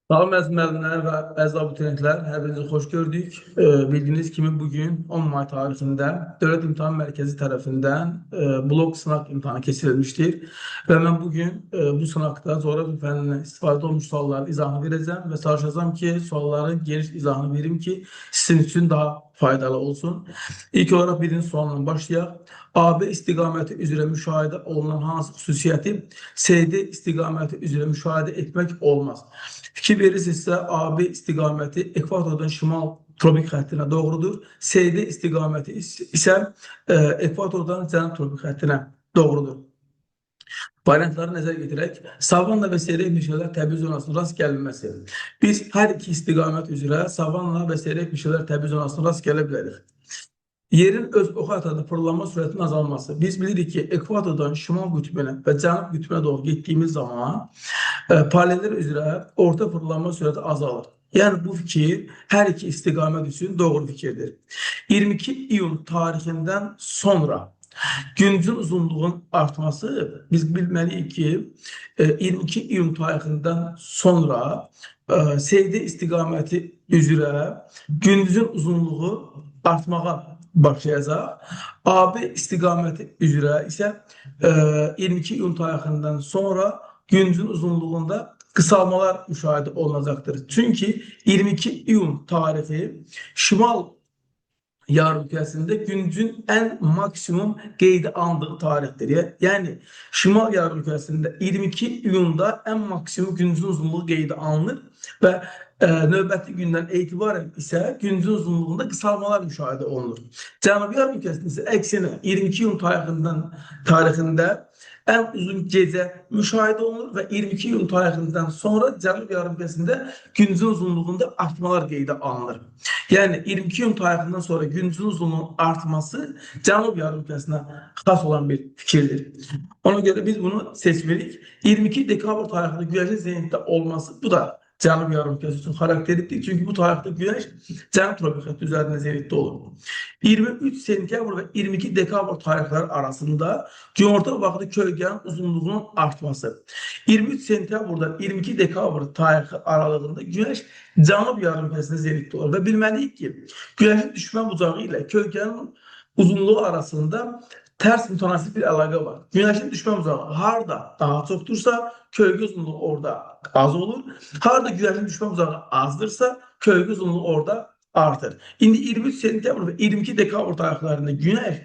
Salam əziz müəllimlər və əziz abituriyentlər, hər birinizi xoş gördük. Bildiyiniz kimi bugün 10 may tarixində Dövlət İmtahan Mərkəzi tərəfindən blok sınaq imtahanı keçirilmişdir. Və mən bugün bu sınaqda coğrafiya fənnindən istifadə olmuş sualların izahını verəcəm və çalışacağım ki, sualların geniş izahını verim ki, sizin üçün daha faydalı olsun. İlk olaraq birinci sualla başlayaq. AB istiqaməti üzrə müşahidə olunan hansı xüsusiyyəti CD istiqaməti üzrə müşahidə etmək olmaz? Fikir verirsinizsə, AB istiqaməti ekvatordan şimal tropik xəttinə doğrudur. CD istiqaməti isə ekvatordan cənub tropik xəttinə doğrudur. Variantları nəzərə gətirək. Savanna və seyrək meşələr təbii zonasına rast gəlinməsi. Biz hər iki istiqamət üzrə savanna və seyrək meşələr təbii zonasına rast gələ bilərik. Yerin öz oxu atada fırlanma sürətinin azalması. Biz bilirik ki, ekvatordan şimal qütbünə və cənub qütbünə doğru getdiyimiz zaman paralellər üzrə orta fırlanma sürəti azalır. Yəni bu fikir hər iki istiqamət üçün doğru fikirdir. 22 iyun tarixindən sonra güncün uzunluğun artması, biz bilməliyik ki, 22 iyun tarixindən sonra CD istiqaməti üzrə gündüzün uzunluğu artmağa başlayacaq. AB istiqaməti üzrə isə 22 iyun tarixindən sonra gündüzün uzunluğunda kısalmalar müşahidə olunacaqdır. Çünki 22 iyun tarihi şimal yarımküresinde güncün en maksimum qeydə alındığı tarixdir. Yani şimal yarımküresinde 22 iyunda en maksimum güncün uzunluğu qeydə alınır və növbəti gündən etibarən isə güncün uzunluğunda kısalmalar müşahidə olunur. Cənubi yarımküresinde isə əksinə 22 iyun tarixində en uzun gecə müşahidə olunur və 22 iyun tarixindən sonra Cənub yarımküresində güncün uzunluğunda artmalar qeydə alınır. Yani 22 iyun tarixindən sonra güncün uzunluğunun artması Cənub yarımküresinə xas olan bir fikirdir. Ona göre biz bunu seçmeliyiz. 22 dekabr tarixində güneşin zenitdə olması, bu da Cənub yarımküresi üçün xarakteristikdir. Çünki bu tarixdə güneş Cənub tropik xətti üzərində zenitdə olur. 23 sentyabr və 22 dekabr tarixləri arasında günorta vaxtı kölgənin uzunluğunun artması. 23 sentyabrdan 22 dekabr tarixi aralığında güneş Cənub yarımküresində zenitdə olur və bilməliyik ki, güneşin düşmə bucağı ilə kölgənin uzunluğu arasında ters mütənasib bir əlaqə var. Güneşin düşmə bucağı harda daha çoxdursa, kölgə uzunluğu orada az olur. Harda güneşin düşmə bucağı azdırsa, kölgə uzunluğu orada artır. İndi 23 sentyabr və 22 dekabr tarixlərində güneş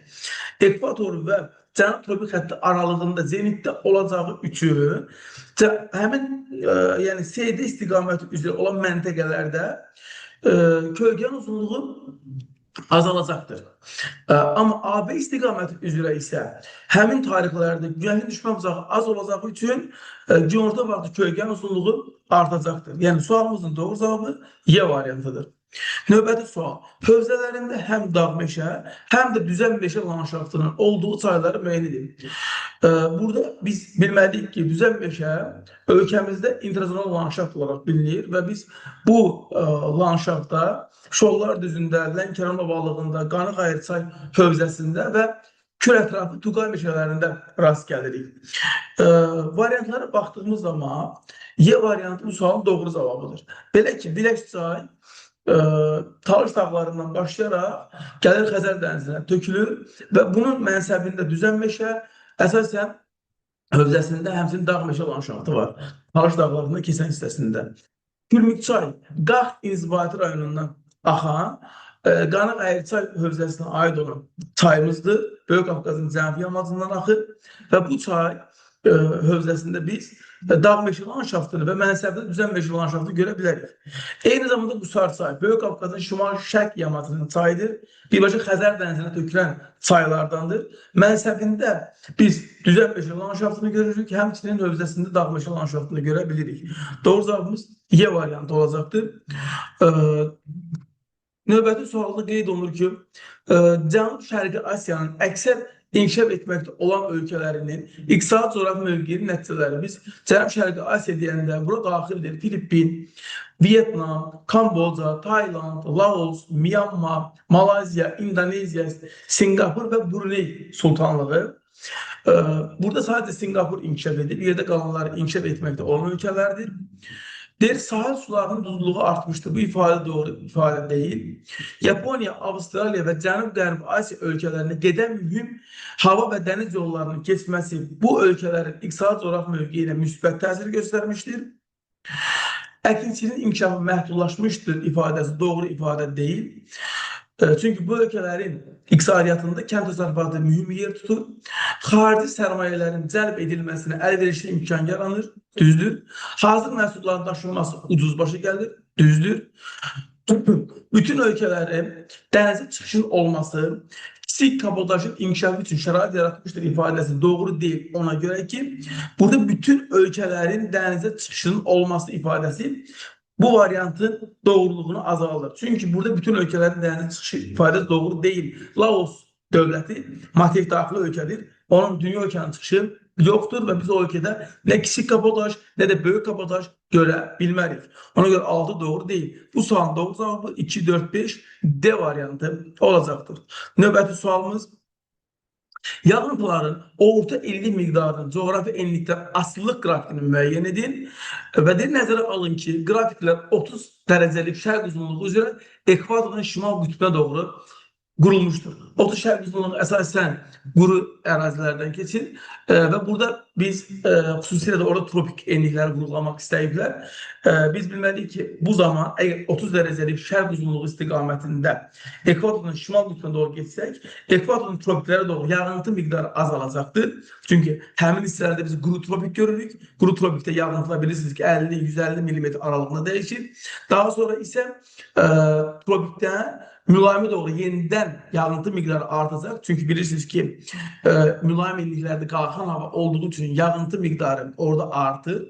ekvator və cənub tropik xətti aralığında zenitdə olacağı üçün həmin yəni CD istiqaməti üzrə olan məntəqələrdə kölgənin uzunluğu azalacaqdır. Amma AB istiqaməti üzrə isə həmin tarixlərdə güneşin düşmə bucağı az olacağı üçün günorta vaxtı kölgənin uzunluğu artacaqdır. Yəni sualımızın doğru cavabı Y variantıdır. Növbəti sual. Hövzələrində həm dağ meşə, həm də düzən meşə landşaftının olduğu çayları müəyyən edin. Burada biz bilməliyik ki, düzən meşə ölkəmizdə intrazonal landşaft olaraq bilinir və biz bu landşaftda Şollar düzündə, Lənkəran ovalığında, Qanı-Qayırçay hövzəsində və Kür ətrafı Tuqay meşələrində rast gəlirik. Variantlara baxdığımız zaman Y variantı bu sualın doğru cavabıdır. Belə ki, Biləşçay Talış dağlarından başlayaraq gəlir Xəzər dənizinə tökülür və bunun mənsəbində düzən meşə, əsasən hövzəsində həmçinin dağ meşə landşaftı var. Talış dağlarında keçən hissəsində. Gülmükçay Qax inzibati rayonundan axan Qanı-Qayırçay hövzəsinə aid olan çayımızdır. Böyük Qafqazın cənubi yamacından axır və bu çay hövzəsində biz dağ meşə landşaftını və mənsəbdə düzən meşə landşaftını görə bilərik. Eyni zamanda Qusar çay Böyük Qafqazın şimal-şərq yamacının çayıdır. Birbaşa Xəzər dənizinə tökülən çaylardandır. Mənsəbində biz düzən meşə landşaftını görürük, həmçinin hövzəsində dağ meşə landşaftını görə bilirik. Doğru cavabımız Y variantı olacaqdır. Növbəti sualda qeyd olunur ki, Cənub-Şərqi Asiyanın əksər inkişaf etməkdə olan ölkələrinin iqtisadi coğrafi mövqeyi nəticələri. Biz Cənub-Şərqi Asiya deyəndə bura daxildir Filippin, Vietnam, Kamboca, Tayland, Laos, Myanmar, Malayziya, İndoneziya, Singapur və Brunei sultanlığı. Burada sadəcə Singapur inkişaf edir. Yerdə qalanlar inkişaf etməkdə olan ölkələrdir. Deyir, sahil sularının duzluğu artmıştır. Bu ifade doğru ifade değil. Yaponiya, Avustralya ve Cənub-Qərb Asiya ölkələrine gedən mühüm hava və dəniz yollarının keçməsi bu ölkələrin iqtisadi coğrafi mövqeyinə müsbət təsir göstərmişdir. Əkinçinin inkişafı məhdudlaşmışdır ifadəsi doğru ifadə deyil. Çünki bu ölkələrin iqtisadiyyatında kənd təsərrüfatı mühüm yer tutur. Xarici sərmayələrin cəlb edilməsinə əlverişli imkan yaranır. Düzdür. Hazır məhsulların daşınması ucuz başa gəlir. Düzdür. Bütün ölkələrin dənizə çıxışın olması kiçik kabodajın inkişafı üçün şərait yaratmışdır ifadəsi doğru deyil. Ona görə ki, burada bütün ölkələrin dənizə çıxışının olması ifadəsi bu variantın doğruluğunu azaldır. Çünki burada bütün ölkələrin dənizə çıxışı ifadəsi doğru deyil. Laos dövləti materik daxili ölkədir. Onun dünya okeanı çıxışı yoxdur və biz o ölkədə nə kiçik kabodaj, nə də böyük kabodaj görə bilmərik. Ona görə 6 doğru deyil. Bu sualın doğru cavabı 2, 4, 5 D variantı olacaqdır. Növbəti sualımız: yağıntıların orta illik miqdarının coğrafi enlikdən asılılıq qrafikini müəyyən edin və de nəzərə alın ki, grafiklər 30 dərəcəlik şərq uzunluğu üzrə ekvatordan şimal qütbünə doğru qurulmuşdur. 30 şərq uzunluğu əsasən quru ərazilərdən keçir və burada biz xüsusilə də orada tropik enlikləri vurğulamaq istəyiblər. Biz bilməliyik ki, bu zaman əgər 30 dərəcəlik şərq uzunluğu istiqamətində ekvatordan şimal qütbünə doğru geçsək, ekvatorun tropiklərə doğru yağıntı miqdarı azalacaqdır. Çünki həmin hissələrdə biz quru tropik görürük. Quru tropikdə yağıntılar bilirsiniz ki, 50-150 mm aralığında dəyişir. Daha sonra isə tropikdən mülayimə doğru yenidən yağıntı miqdarı artacaq. Çünki bilirsiniz ki, mülayim illiklərdə qalxan hava olduğu üçün yağıntı miqdarı orada artır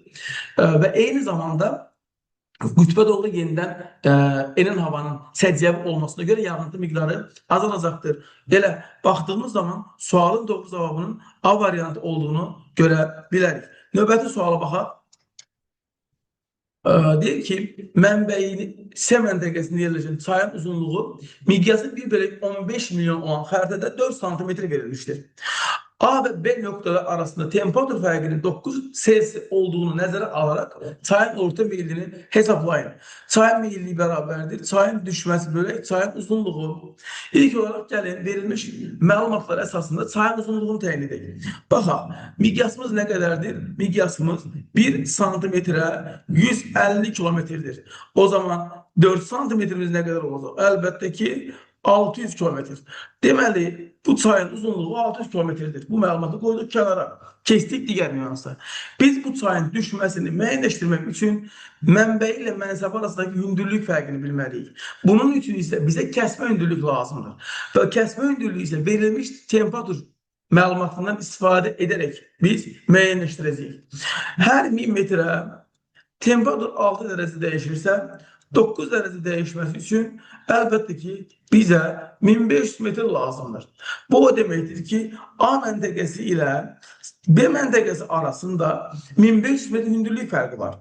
və eyni zamanda qütbə doğru yenidən enən havanın səciyyəvi olmasına görə yağıntı miqdarı azalacaqdır. Belə baxdığımız zaman sualın doğru cavabının A variantı olduğunu görə bilərik. Növbəti suala baxaq. Deyir ki, mənbəyin S məntəqəsində yerləşən çayın uzunluğu miqyası 1,15 milyon olan xəritədə 4 sm verilmişdir. A və B nöqtələr arasında temperatur fərqinin 9 Selsi olduğunu nəzərə alaraq çayın orta meyillini hesablayın. Çayın meyilliyi bərabərdir. Çayın düşməsi bölək çayın uzunluğu. İlk olaraq gəlin, verilmiş məlumatlar əsasında çayın uzunluğunu təyin edək. Baxaq, miqyasımız nə qədərdir? Miqyasımız 1 santimetrə 150 kilometrdir. O zaman 4 santimetrimiz nə qədər olacaq? Əlbəttə ki, 600 kilometr. Deməli, bu çayın uzunluğu 600 kilometrdir. Bu məlumatı qoyduq kənara. Keçdik digər nüansa. Biz bu çayın düşməsini müəyyənləşdirmək üçün mənbəyi ilə mənsəbi arasındakı hündürlük fərqini bilməliyik. Bunun üçün isə bizə kəsmə hündürlük lazımdır. Və kəsmə hündürlüyü isə verilmiş temperatur məlumatından istifadə edərək biz müəyyənləşdirəcəyik. Hər 1000 metrə temperatur 6 dərəcə dəyişirsə, 9 dərəcə dəyişməsi üçün əlbəttə ki, bizə 1500 metr lazımdır. Bu o deməkdir ki, A məntəqəsi ilə B məntəqəsi arasında 1500 metr hündürlük fərqi var.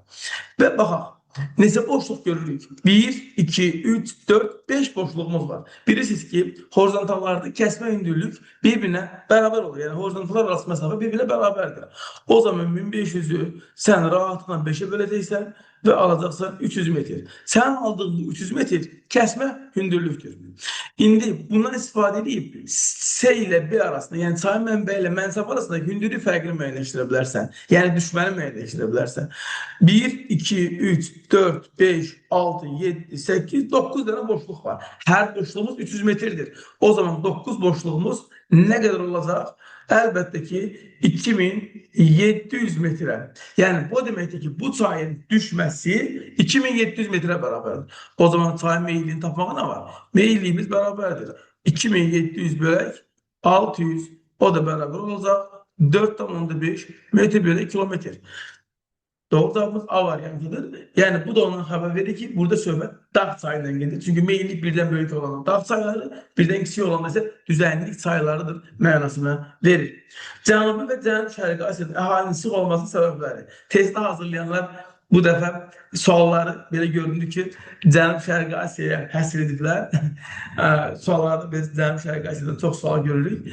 Və baxaq, neçə boşluq görürük? 1, 2, 3, 4, 5 boşluğumuz var. Bilirsiniz ki, horizontallarda kəsmə hündürlük bir-birinə bərabər olur. Yəni, horizontallar arası məsafə bir-birinə bərabərdir. O zaman 1500-ü sən rahatlıqla 5-ə böləcəksən və alacaqsan 300 metr. Sən aldığın 300 metr kəsmə hündürlükdür. İndi bundan istifadə edib S ilə B arasında, yəni çayın mənbəyi ilə mənsəbi arasında hündürlük fərqini müəyyənləşdirə bilərsən. Yəni düşməni müəyyənləşdirə bilərsən. 1, 2, 3, 4, 5, 6, 7, 8, 9 dənə boşluq var. Hər boşluğumuz 300 metrdir. O zaman 9 boşluğumuz nə qədər olacaq? Əlbəttə ki, 2700 metrə. Yəni, bu deməkdir ki, bu çayın düşməsi 2700 metrə bərabərdir. O zaman çayın meyilliyini tapmağa nə var? Meyilliyimiz bərabərdir. 2700 bölək 600, o da bərabər olacaq 4,5 metr bölək kilometr. Doğru cevabımız A variantıdır. Yəni, bu da ondan xəbər verir ki, burada söhbət dağ çayından gedir. Çünki meyillik birdən böyük olan dağ çayları, birdən kiçik olan ise düzənlik çaylarıdır mənasını verir. Cənubi və Cənub-Şərqi Asiyada əhalinin sıx olmasının səbəbləri. Testdə hazırlayanlar bu dəfə sualları belə göründü ki, Cənub-Şərqi Asiyaya həsr ediblər. Suallarda biz Cənub-Şərqi Asiyadan çox sual görürük.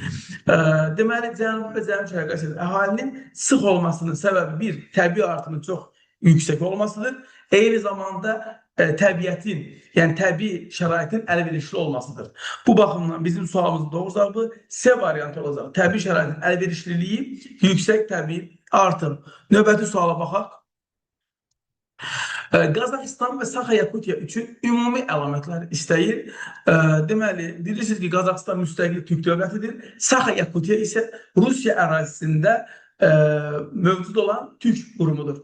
Deməli, Cənubi və Cənub-Şərqi Asiyada əhalinin sıx olmasının səbəbi bir, təbii artımın çox yüksek olmasıdır. Eyni zamanda təbiətin, yəni təbii şəraitin əlverişli olmasıdır. Bu baxımdan bizim sualımızın doğru cavabı C variantı olacaq. Təbii şəraitin əlverişliliyi yüksək təbii artım. Növbəti suala baxaq. Qazaxıstan və Saxa-Yakutiya üçün ümumi əlamətlər istəyir. Deməli, bilirsiniz ki, Qazaxıstan müstəqil Türk dövlətidir. Saxa-Yakutiya isə Rusiya ərazisində mövcud olan Türk qurumudur.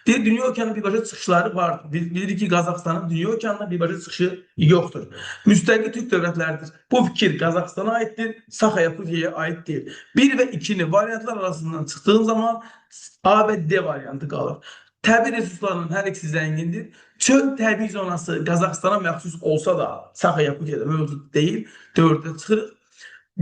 Dünya okeanı birbaşa çıxışları vardır. Bilirik ki, Qazaxıstanın dünya okeanına birbaşa çıxışı yoxdur. Müstəqil Türk dövlətləridir. Bu fikir Qazaxıstana aiddir, Saxa-Yakutiyaya aid deyil. 1 və 2-ni variantlar arasından çıxdığın zaman A və D variantı qalır. Təbii resurslarının hər ikisi zəngindir. Çöl təbii zonası Qazaxıstana məxsus olsa da Saxa-Yakutiyada mövcud deyil. 4-də çıxırıq.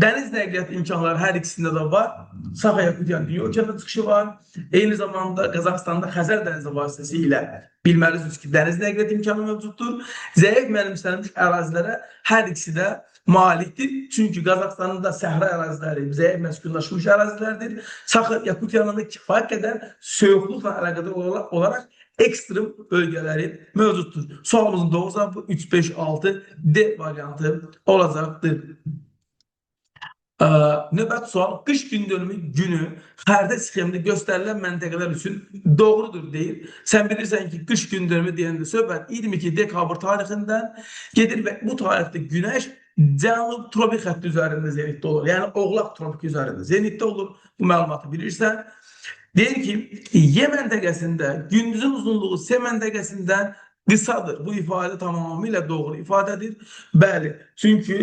Dəniz nəqliyyat imkanları hər ikisində də var. Saxa-Yakutiyanın dünya okeanına çıxışı var. Eyni zamanda Qazaxıstanda Xəzər dənizi vasitəsilə bilməlisiniz ki, dəniz nəqliyyat imkanı mövcuddur. Zəif mənimsənilmiş ərazilərə hər ikisi də malikdir. Çünki Qazaxıstanın da səhra əraziləri zəif məskunlaşmış ərazilərdir. Saxa-Yakutiyanın da kifayət qədər soyuqluqla əlaqədar olaraq ekstrem bölgələri mövcuddur. Sualımızın doğru cavabı 3, 5, 6 D variantı olacaqdır. Növbəti sual, qış gündönümü günü xəritə sxemində göstərilən məntəqələr üçün doğrudur deyir. Sən bilirsən ki, qış gündönümü deyəndə söhbət 22 dekabr tarixindən gedir və bu tarixdə günəş cənub tropik xətti üzərində zenitdə olur. Yəni, oğlaq tropik üzərində zenitdə olur. Bu məlumatı bilirsən. Deyir ki, Y məntəqəsində gündüzün uzunluğu S məntəqəsindən qısadır. Bu ifadə tamamilə doğru ifadədir. Bəli, çünki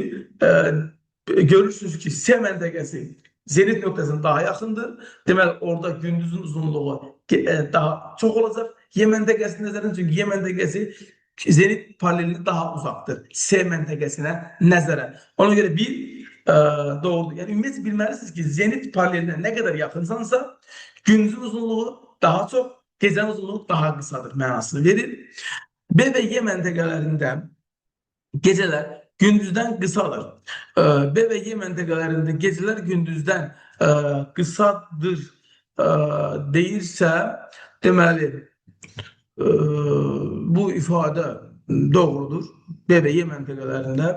görürsünüz ki, S məntəqəsi zenit nöqtəsinə daha yaxındır. Deməli, orada gündüzün uzunluğu daha çox olacaq. Y məntəqəsi nəzərən, çünki Y məntəqəsi zenit paralelində daha uzaqdır S məntəqəsinə nəzərən. Ona görə bir doğrudur. Yəni, ümumiyyətlə bilməlisiniz ki, zenit paralelinə nə qədər yaxınsansa, gündüzün uzunluğu daha çox, gecənin uzunluğu daha qısadır mənasını verir. B və Y məntəqələrində gecələr gündüzdən qısadır. B və Y məntəqələrində gecələr gündüzdən qısadır deyirsə, deməli, bu ifadə doğrudur. B və Y məntəqələrində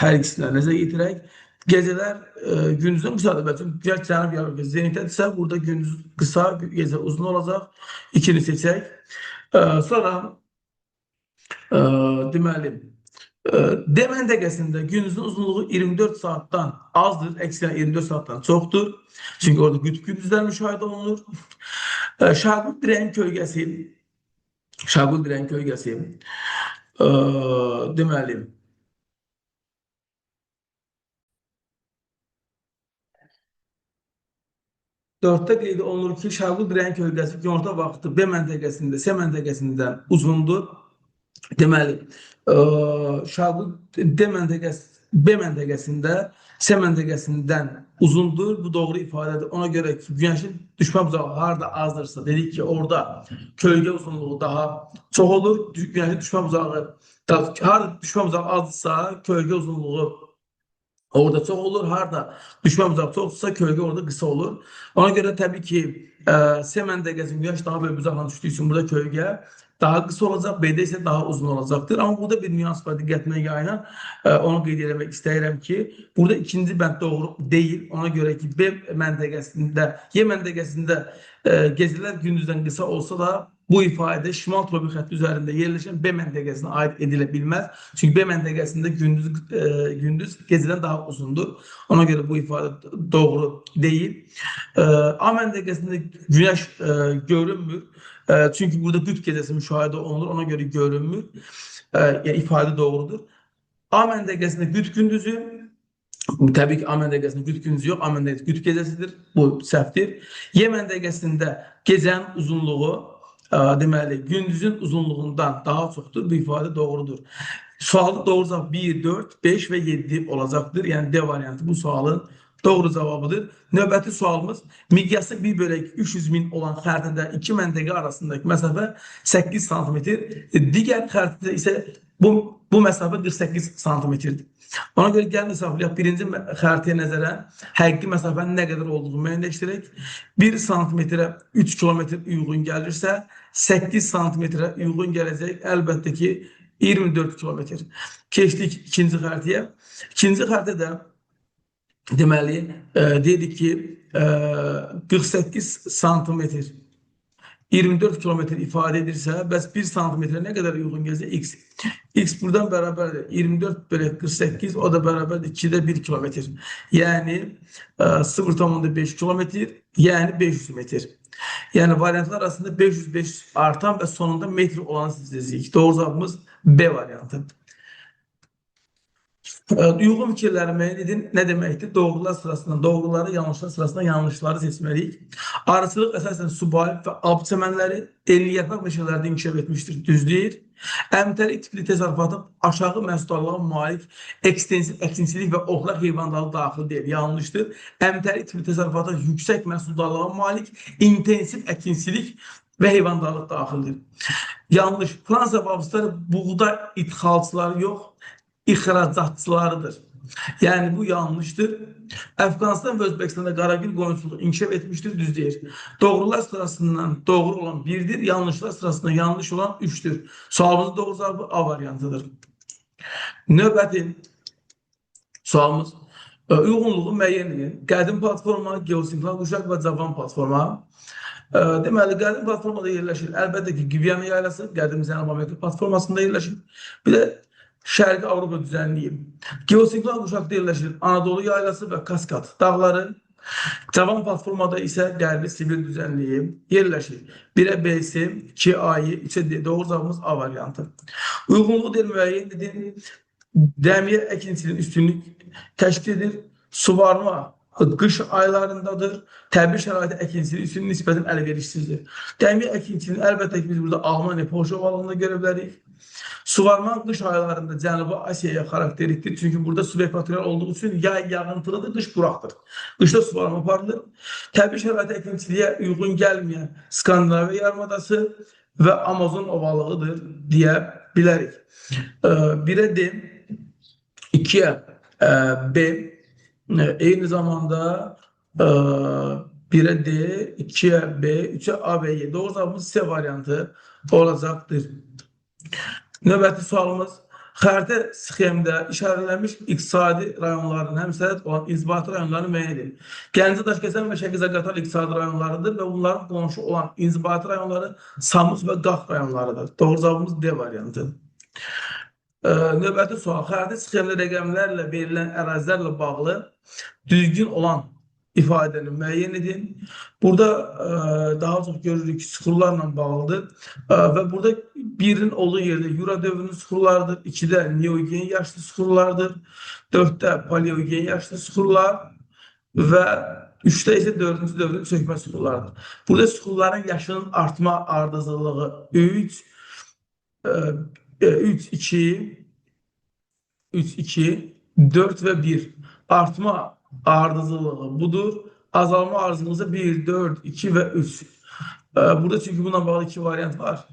hər ikisindən nəzər yetirək. Gecələr gündüzdən qısadır. Bəlkə cənub yarımkürəsi zenitdədirsə, burada gündüz qısa, gecə uzun olacaq. İkini seçək. Sonra deməli, D məntəqəsində gündüzün uzunluğu 24 saatdan azdır, əksinə 24 saatdan çoxdur. Çünki orada qütb gündüzlər müşahidə olunur. Şaqut dirəyin kölgəsi deməli, 4-də qeyd olunur ki, Şaqut dirəyin kölgəsi günorta vaxtı B məntəqəsində, S məntəqəsindən uzundur. Deməli, Şaqut B məntəqəsində S məntəqəsindən uzundur. Bu doğru ifadədir. Ona görə ki, günəşin düşmə bucağı harada azdırsa, dedik ki, orada kölgə uzunluğu daha çox olur. Günəşin düşmə bucağı harada düşmə bucağı azdırsa, kölgə uzunluğu orada çox olur. Harada düşmə bucağı çoxsa, kölgə orada qısa olur. Ona görə təbii ki, S məntəqəsində günəş daha böyük bucaqla düşdüyü üçün burada kölgə daha qısa olacaq, B-də isə daha uzun olacaqdır. Amma burada bir nüans var, diqqətimə yayılan, onu qeyd etmək istəyirəm ki, burada ikinci bənd doğru deyil. Ona görə ki, B məntəqəsində, Y məntəqəsində gecələr gündüzdən qısa olsa da, bu ifadə şimal tropik xətti üzərində yerləşən B məntəqəsinə aid edilə bilməz. Çünki B məntəqəsində gündüz gecədən daha uzundur. Ona görə bu ifadə doğru deyil. A məntəqəsində günəş görünmür. Çünki burada qütb gecəsi müşahidə olunur, ona görə görünmür. Yəni, ifadə doğrudur. A məntəqəsində qütb gündüzü, təbii ki, A məntəqəsində qütb gündüzü yox, A məntəqəsi qütb gecəsidir, bu səhvdir. Y məntəqəsində gecənin uzunluğu, deməli, gündüzün uzunluğundan daha çoxdur, bu ifadə doğrudur. Sualda doğru cavab 1, 4, 5 və 7 olacaqdır. Yəni, D variantı bu sualın doğru cavabıdır. Növbəti sualımız, miqyası 1/300.000 olan xəritədə iki məntəqə arasındakı məsafə 8 sm. Digər xəritədə isə Bu məsafə 48 santimetrdir. Ona görə gəlin hesablayaq. Birinci xəritəyə nəzərən həqiqi məsafənin nə qədər olduğunu müəyyənləşdirək. 1 santimetrə 3 kilometr uyğun gəlirsə, 8 santimetrə uyğun gələcək əlbəttə ki 24 kilometr. Keçdik ikinci xəritəyə. İkinci xəritədə deməli dedik ki 48 santimetr 24 kilometre ifade edirsə, bəs 1 santimetre ne kadar uygun gəlsə x. X buradan bərabərdir. 24 bölü 48 o da bərabərdir 2'də 1 kilometre. Yani 0,5 kilometre yani 500 metre. Yani varyantlar arasında 505 artan ve sonunda metre olan seçeceğiz. Doğru cevabımız B variantı. Uygun fikirləri müəyyən edin. Nə deməkdir? Doğrular sırasında doğruları, yanlışlar sırasında yanlışları seçməliyik. Arıçılıq əsasən subalip və alp çəmənləri enli yarpaq meşələrdə inkişaf etmişdir. Düzdür. Əmtəlik tipli təsərrüfatın aşağı məhsuldarlığa malik ekstensiv əkinçilik və otlaq heyvandalı daxil deyil. Yanlışdır. Əmtəlik tipli təsərrüfata yüksək məhsuldarlığa malik intensiv əkinçilik və heyvandarlıq daxildir. Yanlış. Fransa və Avstraliya buğda ixracçıları yox, ihracatçılarıdır. Yani bu yanlıştır. Afganistan ve Özbekistan'da qaragül qoyunçuluğu inkişaf etmiştir, düz deyir. Doğrular sırasından doğru olan 1'dir, yanlışlar sırasında yanlış olan 3'tür. Sualımızın doğru cevabı A variantıdır. Növbəti sualımız uyğunluğu müəyyən edin. Qədim platforma, geosinkron quşaq və cavan platforma. Deməli, qədim platformada yerləşir. Əlbəttə ki, Gviyana yaylası qədim Cənub Amerika platformasında yerləşir. Bir də Şərqi Avropa düzənliyi. Geosinkron quşaqda yerləşir Anadolu yaylası və Kaskad dağları. Cavan platformada isə Qərbi Sibir düzənliyi yerləşir. 1'ə B'si, 2'ə A'yı, 3'ə D. Doğru cavabımız A variantı. Uyğunluğu deyil müəyyən edin. Dəmiyə əkinçinin üstünlük təşkil edir. Suvarma qış aylarındadır. Təbii şəraiti əkinçinin üstünlük nisbətən əlverişsizdir. Dəmiyə əkinçinin əlbəttə ki biz burada Almanya, Polşa ovalığında görə bilərik. Suvarma qış aylarında Cənubi Asiyaya xarakterikdir. Çünki burada subekvatorial olduğu üçün yay yağıntılıdır, qış quraqdır. Qışda suvarma aparılır. Təbii şəraiti əkinçiliyə uyğun gəlməyən Skandinaviya yarımadası və Amazon ovalığıdır deyə bilərik. 1'ə D, 2'ə B, eyni zamanda 1'ə D, 2'ə B, 3'ə A və Y. Doğru cavabımız C variantı olacaqdır. Növbəti sualımız xəritə sxemdə işarələnmiş iqtisadi rayonların həmsərhəd olan inzibati rayonlarını müəyyən edin. Gəncə, Daşkəsən və Şəki-Zaqatala iqtisadi rayonlarıdır və bunların qonşu olan inzibati rayonları Samux və Qax rayonlarıdır. Doğru cavabımız D variantı. Növbəti sual xəritə sxemdə rəqəmlərlə verilən ərazilərlə bağlı düzgün olan ifadəni müəyyən edin. Burada daha çox görürük ki, süxurlarla bağlıdır. Və burada 1'in olduğu yerdə Yura dövrünün süxurlarıdır. 2'də Neogen yaşlı süxurlardır. 4'də Paleogen yaşlı süxurlar və 3'də isə 4-cü dövrün çökmə süxurlardır. Burada süxurların yaşının artma ardıcıllığı 3, 2, 4 və 1. Artma ardıcılığı budur. Azalma ardıcılığı 1, 4, 2 ve 3. Burada çünkü buna bağlı 2 variant var.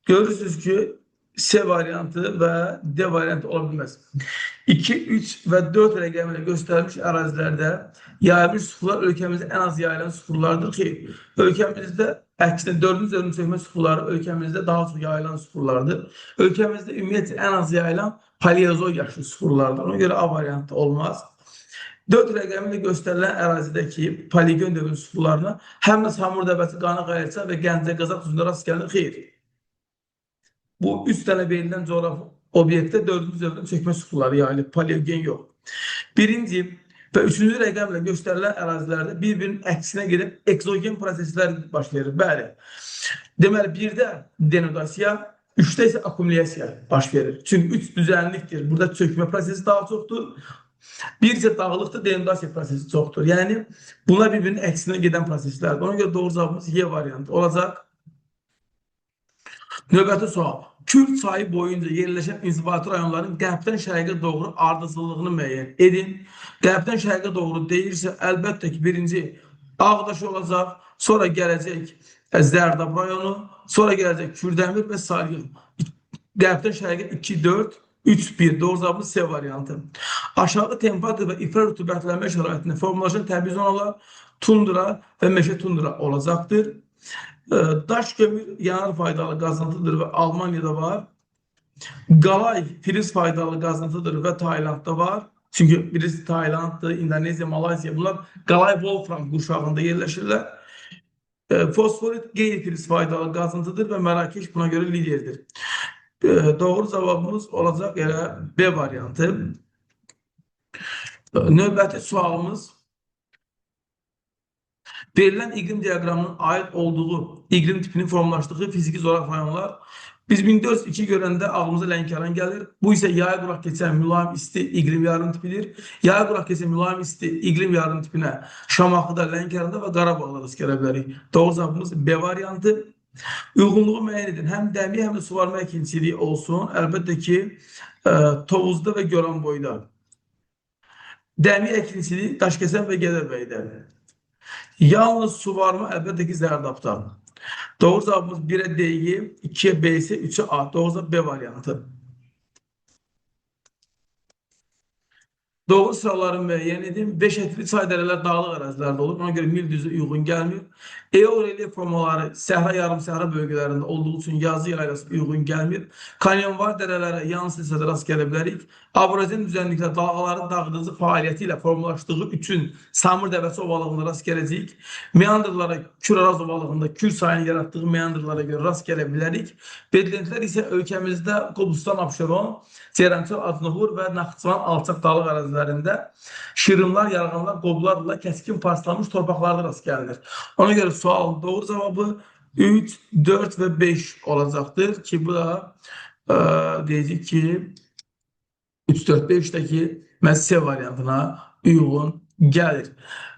Görürsünüz ki C variantı ve D variantı olabilmez. 2, 3 ve 4 rəqəmi ilə göstərilmiş ərazilərdə yayılmış süxurlar ölkəmizdə en az yayılan süxurlardır ki, ölkəmizdə əksinə 4-cü dövrün çökmə süxurları ölkəmizdə daha çox yayılan süxurlardır. Ölkəmizdə ümumiyyətlə en az yayılan paleozoy yaşlı süxurlardır. Ona göre A variantı olmaz. 4 rəqəmi ilə göstərilən ərazidəki poligon dövrün süxurlarına həm də Samur dəvəsi, Qanı Qayırça və Gəncə Qazaq düzündə rast gəlinir. Xeyr. Bu 3 dənə verilən coğrafi obyektdə 4-cü dövrün çökmə süxurları yayılır. Paleogen yox. Birinci və 3-cü rəqəmlə göstərilən ərazilərdə bir-birinin əksinə gedib eksogen proseslər baş verir. Bəli. Deməli 1'də denudasiya, 3'də isə akumulyasiya baş verir. Çünki 3 düzənlikdir. Burada çökmə prosesi daha çoxdur. Bircə dağlıqda denudasiya prosesi çoxdur. Yəni bunlar bir-birinin əksinə gedən proseslərdir. Ona görə doğru cavabımız Y variantı olacaq. Növbəti sual. Kür çayı boyunca yerləşən inzibati rayonların qərbdən şərqə doğru ardıcıllığını müəyyən edin. Qərbdən şərqə doğru deyirsə, əlbəttə ki, birinci Ağdaş olacaq, sonra gələcək Zərdab rayonu, sonra gələcək Kürdəmir və Salyan. Qərbdən şərqə 2-4, 3-1. Doğru cavabımız C variantı. Aşağı temperatur və ifra rütubətlənmə şəraitində formalaşan təbii zonalar tundra və meşə tundra olacaqdır. Daş kömür yanar faydalı qazıntıdır və Almaniyada var. Qalay filiz faydalı qazıntıdır və Taylandda var. Çünki birisi Taylanddır, İndonezya, Malayziya bunlar qalay Wolfram qurşağında yerləşirlər. Fosforit qeyri-filiz faydalı qazıntıdır və Mərakeş buna görə liderdir. Doğru cavabımız olacaq elə B variantı. Növbəti sualımız verilen iklim diagramının ait olduğu iklim tipinin formlaştığı fiziki zorak rayonlar. Biz 1402 görəndə ağlımıza Lənkəran gəlir. Bu isə yay quraq keçən mülayim isti iklim yarım tipidir. Yay quraq keçən mülayim isti iklim yarım tipinə Şamaxıda, Lənkəranda və Qarabağda rast gələ bilərik. Doğru cavabımız B variantı. Uyğunluğu müəyyən edin. Həm dəmiyə, həm də suvarma əkinçiliyi olsun. Əlbəttə ki, Tovuzda və Goranboyda. Dəmiyə əkinçiliyi Daşkəsən və Gədəbəydə. Yalnız suvarma əlbəttə ki, Zərdabda. Doğru cevabımız 1'e D'yi, 2'ye B ise 3'e A. Doğru cevap B variantı. Doğru sıraları müəyyən edin. 5 etkili çay dərələr dağlıq ərazilərdə olur. Ona görə mil düzü uyğun gəlmir. Eol relyef formaları səhra yarım səhra bölgələrində olduğu üçün yazı yaylası uyğun gəlmir. Kanyonvar dərələrə yalnız hissədə rast gələ bilərik. Abrozen düzənliklə dalğaların dağıdıcı fəaliyyəti ilə formalaşdığı üçün Samur dəvəsi ovalığında rast gələcəyik. Meandrlara, Kür-Araz ovalığında Kür sayını yaratdığı meandrlara görə rast gələ bilərik. Bedlentlər isə ölkəmizdə Qobustan, Abşeron, Ceyrançal, Adnahur və Naxçıvan alçaq dağlıq ərazilərində şırınlar, yarğanlar, qoblarla kəskin paslanmış torpaqlarda rast gəlinir. Ona görə sualın doğru cavabı 3, 4 və 5 olacaqdır ki, bu da deyəcək ki 3, 4, 5-dəki C variantına uyğun gəlir.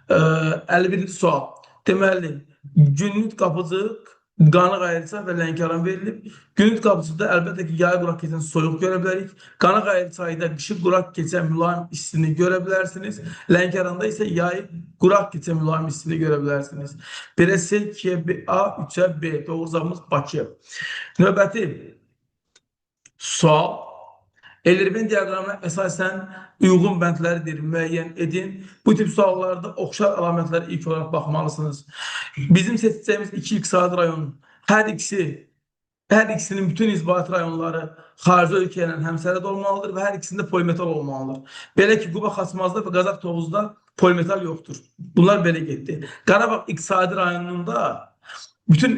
51-ci sual. Deməli, Günlük Qapıcıq, Qanıq Ayrıca və Lənkəran verilib. Günlük Qapıcıqda əlbəttə ki, yay quraq keçən soyuq görə bilərik. Qanıq Ayrıca'da qışı quraq keçən mülayim istini görə bilərsiniz. Lənkəranda isə yay quraq keçən mülayim istini görə bilərsiniz. 1'e C, 2'ye B, A, 3'e B. Doğru cavabımız Bakı. Növbəti sual. Elirben diaqramına əsasən uyğun bəndləridir, müəyyən edin. Bu tip suallarda oxşar əlamətləri ilk olaraq baxmalısınız. Bizim seçəcəyimiz iki iqtisadi rayon, hər ikisinin bütün izbati rayonları xarici ölkə ilə həmsərhəd olmalıdır və hər ikisində polimetal olmalıdır. Belə ki, Quba Xaçmazda və Qazax Tovuzda polimetal yoxdur. Bunlar belə getdi. Qarabağ iqtisadi rayonunda bütün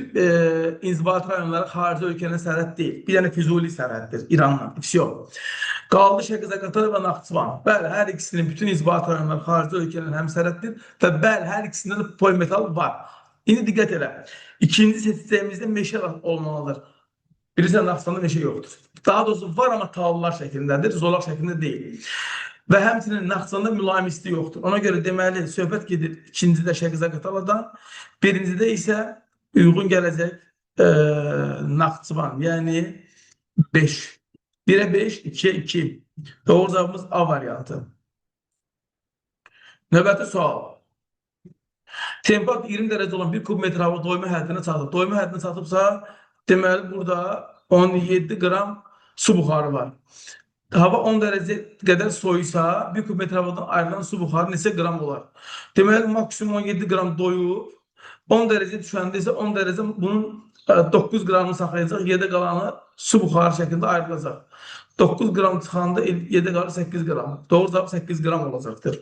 inzibati rayonları xarici ölkənin sərhəd deyil. Bir dənə Füzuli sərhəddir İranla. Qaldı Şəki-Zaqatala və Naxçıvan. Bəli, hər ikisinin bütün inzibati rayonları xarici ölkənin həmsərhəddir və bəli, hər ikisində də polimetal var. İndi diqqət elə. İkinci seçəcəyimizdə meşə olmalıdır. Bilirsən, Naxçıvanda meşə yoxdur. Daha doğrusu var, amma tallar şəklindədir, zolaq şəklində deyil. Və həmçinin Naxçıvanda mülayim isti yoxdur. Ona görə deməli, söhbət gedir ikincidə Şəki-Zaqataladan, birincidə isə uyğun gələcək Naxçıvan, yəni 5. 1'e 5, 2'ye 2. Doğru cevabımız A variantı. Növbəti sual. Temperatur 20 dərəcə olan 1 kubmetre hava doyma həddinə çatıb. Doyma həddinə çatıbsa, deməli burada 17 qram su buxarı var. Hava 10 dərəcə qədər soyusa, 1 kubmetre havadan ayrılan su buxarı neçə qram olar? Deməli, maksimum 17 qram doyub, 10 dərəcə düşəndə isə 10 dərəcə bunun 9 qramını saxlayacaq, 7 qalanı su buxarı şəklində ayrılacaq. 9 qram çıxanda 7 qalır 8 qram. Doğru cavab 8 qram olacaqdır.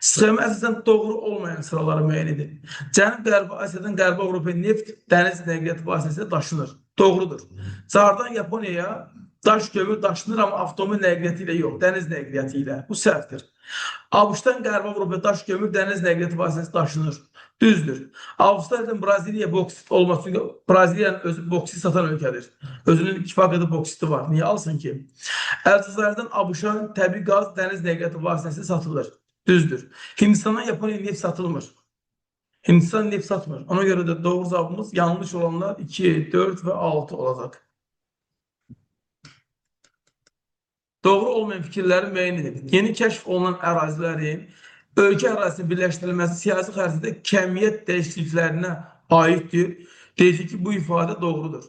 Sxemə əsasən doğru olmayan sıraları müəyyən edin. Cənub-Qərbi Asiyadan Qərbi Avropaya neft dəniz nəqliyyatı vasitəsilə daşınır. Doğrudur. Çardan Yaponiyaya daş kömür daşınır, amma avtomobil nəqliyyatı ilə yox, dəniz nəqliyyatı ilə. Bu səhvdir. ABŞ-dan Qərbi Avropaya daş kömür dəniz nəqliyyatı vasitəsilə daşınır. Düzdür. Avustraliyadan Braziliya boksit olması, çünki Braziliyanın özü boksit satan ölkədir. Özünün kifayət qədər boksiti var. Niyə alsın ki? Əlcəzairdən ABŞ-a təbii qaz dəniz nəqliyyatı vasitəsilə satılır. Düzdür. Hindistandan Yaponiya neft satılmır. Hindistan neft satmır. Ona görə də doğru cavabımız yanlış olanlar 2, 4 və 6 olacaq. Doğru olmayan fikirləri müəyyən edin. Yeni kəşf olunan ərazilərin ölkə ərazisinin birləşdirilməsi siyasi xəritədə kəmiyyət dəyişikliklərinə aiddir. Deyəcək ki, bu ifadə doğrudur.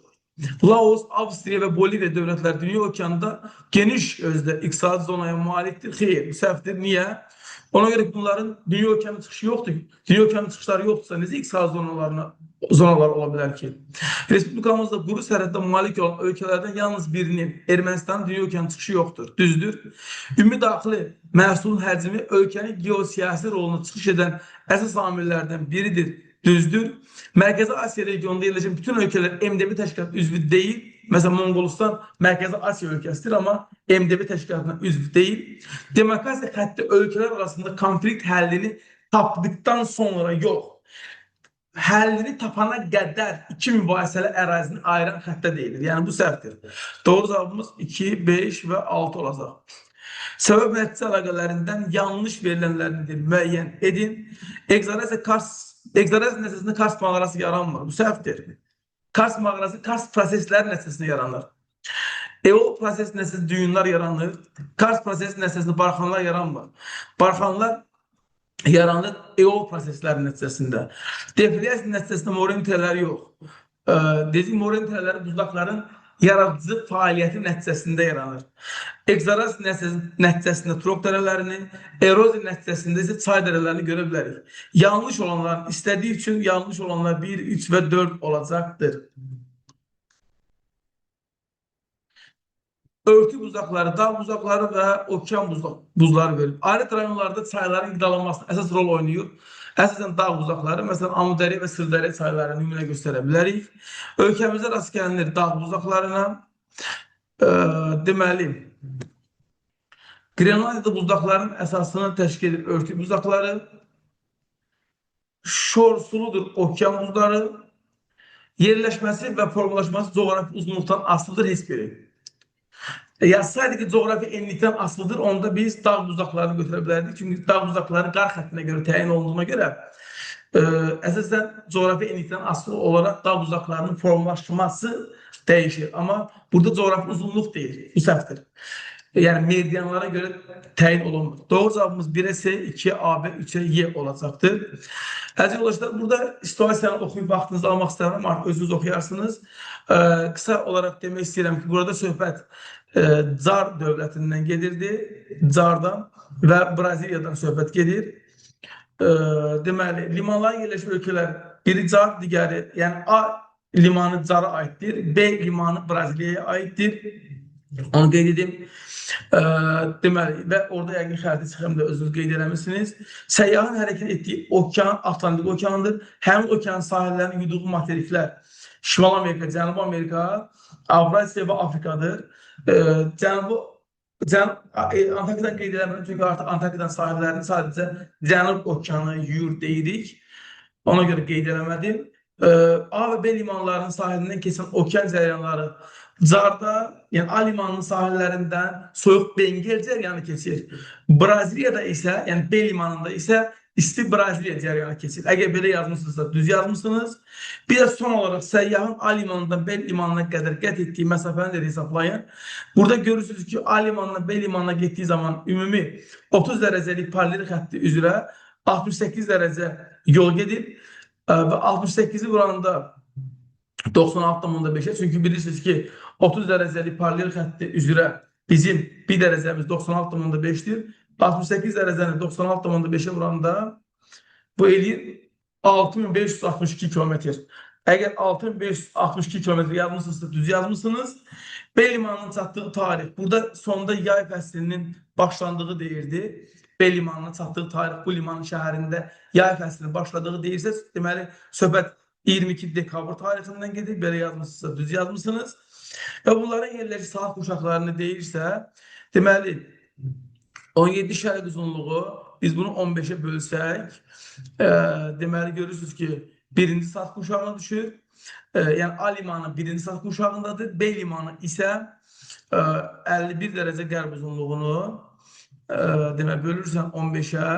Laos, Avstriya və Boliviya dövlətləri dünya okeanında geniş özdə iqtisadi zonaya malikdir. Xeyr, bu səhvdir. Niyə? Ona görə ki, bunların dünya okeanı çıxışı yoxdur. Dünya okeanı çıxışları yoxdursa necə iqtisadi zonalar ola bilər ki? Respublikamızda quru sərhəddə malik olan ölkələrdən yalnız birinin Ermənistanın dünya okeanı çıxışı yoxdur. Düzdür. Ümumi daxili məhsulun həcmi ölkənin geosiyasi roluna çıxış edən əsas amillərdən biridir. Düzdür. Mərkəzi Asiya regionunda yerləşən bütün ölkələr MDB təşkilatı üzvü deyil. Məsələn, Monqolistan Mərkəzi Asiya ölkəsidir, amma MDB təşkilatına üzv deyil. Demarkasiya xətti ölkələr arasında konflikt həllini tapdıqdan sonra yox, həllini tapana qədər iki mübahisəli ərazini ayıran xəttə deyilir. Yəni, bu səhvdir. Doğru cavabımız 2, 5 və 6 olacaq. Səbəb nəticə əlaqələrindən yanlış verilənlərini müəyyən edin. Ekzorasiya nəticəsində Kars mağarası yaranmır. Bu səhvdir. Kars mağarası Kars prosesləri nəticəsində yaranır. Eol prosesi nəticəsində düyünlər yaranır. Kars prosesi nəticəsində barxanlar yaranmır. Barxanlar yaranır eol prosesləri nəticəsində. Deflyasiya nəticəsində morenitələr yox. Dedik, morenitələri buzlaqların yaradıcı fəaliyyəti nəticəsində yaranır. Ekzorasiya nəticəsində trop dərələrinin, eroziya nəticəsində isə çay dərələrini görə bilərik. Yanlış olanlar istədiyi üçün yanlış olanlar 1, 3 və 4 olacaqdır. Örtü buzlaqları, dağ buzlaqları və okean buzları verir. Ayrı rayonlarda çayların qidalanmasına əsas rol oynayır. Əsasən dağ buzlaqları, məsələn, Amudərya və Sırdərya çaylarını nümunə göstərə bilərik. Ölkəmizdə rast gəlinir dağ buzlaqlarına. Deməli, Grenlandiyada buzlaqların əsasını təşkil edir örtü buzlaqları. Şorsuludur okean buzları. Yerləşməsi və formalaşması coğrafi uzunluqdan asılıdır heç biri. Yazsaydı ki, coğrafi enlikdən asılıdır, onda biz dağ buzlaqlarını götürə bilərdik. Çünki dağ buzlaqları qar xəttinə görə təyin olduğuna görə əsasən coğrafi enlikdən asılı olaraq dağ buzlaqlarının formalaşması dəyişir. Amma burada coğrafi uzunluq deyil, bu səhvdir. Yəni, meridianlara görə təyin olunmur. Doğru cavabımız 1-ə S, 2-yə A, B, 3-ə Y olacaqdır. Əziz yoldaşlar, burada situasiyanı oxuyub vaxtınızı almaq istəyirəm, artıq özünüz oxuyarsınız. Qısa olaraq demək istəyirəm ki, burada söhbət Car dövlətindən gedirdi, Cardan və Braziliyadan söhbət gedir. Deməli, limanların yerləşmiş ölkələr biri Car, digəri, yəni A limanı Cara aiddir, B limanı Braziliyaya aiddir. Onu qeyd edim. Deməli, və orada yəqin xəriti çıxım da özünüz qeyd eləmişsiniz. Səyyahın hərəkət etdiyi okean Atlantik okeanıdır. Həmin okean sahillərinin yuduğu materiklər Şimal Amerika, Cənubi Amerika, Avrasiya və Afrikadır. Antarktidan qeyd eləmirəm, çünki artıq Antarktidan sahillərini sadəcə Cənub okeanı yuyur deyirik. Ona görə qeyd eləmədim. A və B limanlarının sahilindən keçən okean cəryanları Carda, yəni A limanının sahillərindən soyuq Bengel cəryanı keçir. Braziliyada isə, yəni B limanında isə isti Braziliya cəryanı keçir. Əgər belə yazmışsınızsa, düz yazmışsınız. Bir də son olaraq səyyahın A limanından B limanına qədər qət etdiyi məsafəni də hesablayın. Burada görürsünüz ki, A limanından B limanına getdiyi zaman ümumi 30 dərəcəlik paralel xətti üzrə 68 dərəcə yol gedir və 68-i vuranda 96,5-ə, çünki bilirsiniz ki, 30 dərəcəlik paralel xətti üzrə bizim 1 dərəcəmiz 96,5-dir. 68 dərəcəni 96,5-ə vuranda bu eləyir 6562 kilometr. Əgər 6562 kilometr yazmışsınızsa, düz yazmışsınız. B limanının çatdığı tarix, burada sonda yay fəslinin başlandığı deyirdi. B limanının çatdığı tarix, bu limanın şəhərində yay fəslinin başladığı deyirsə, deməli, söhbət 22 dekabr tarixindən gedir, belə yazmışsınızsa, düz yazmışsınız. Və bunların yerləri saat quşaqlarını deyirsə, deməli, 17 şərq uzunluğu, biz bunu 15-ə bölsək, deməli, görürsünüz ki, birinci saat quşağına düşür. Yəni, A limanı birinci saat quşağındadır, B limanı isə 51 dərəcə qərb uzunluğunu, deməli, bölürsən 15-ə,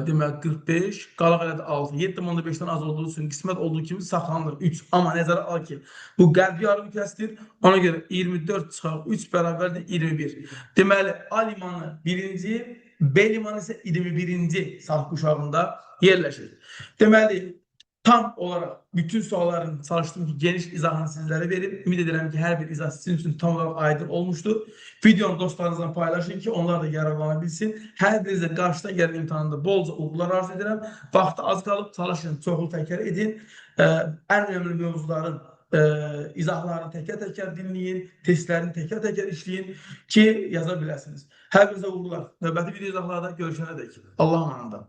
demək 45, qalaq elədə 6, 7,5-dən az olduğu üçün qismət olduğu kimi saxlanılır 3. Amma nəzərə al ki, bu qərb yarımkəsidir. Ona görə 24 çıxaq 3 bərabərdir 21. Deməli, A limanı birinci, B limanı isə 21-ci saat quşağında yerləşir. Deməli, tam olarak bütün sualların çalıştığım ki geniş izahını sizlere verip ümid ederim ki her bir izah sizin için tam olarak aydın olmuştur. Videonu dostlarınızla paylaşın ki onlar da yararlanabilsin. Her birinizə qarşıdan gələn imtahanda bolca uğurlar arz edirəm. Vaxtı az qalıb çalışın, çoxlu təkrar edin. Ən önəmli mövzuların izahlarını təkrar-təkrar dinləyin, testlərini təkrar-təkrar işləyin ki yaza biləsiniz. Hər birinizə uğurlar. Növbəti video izahlarda görüşənədək. Allah'a emanet olun.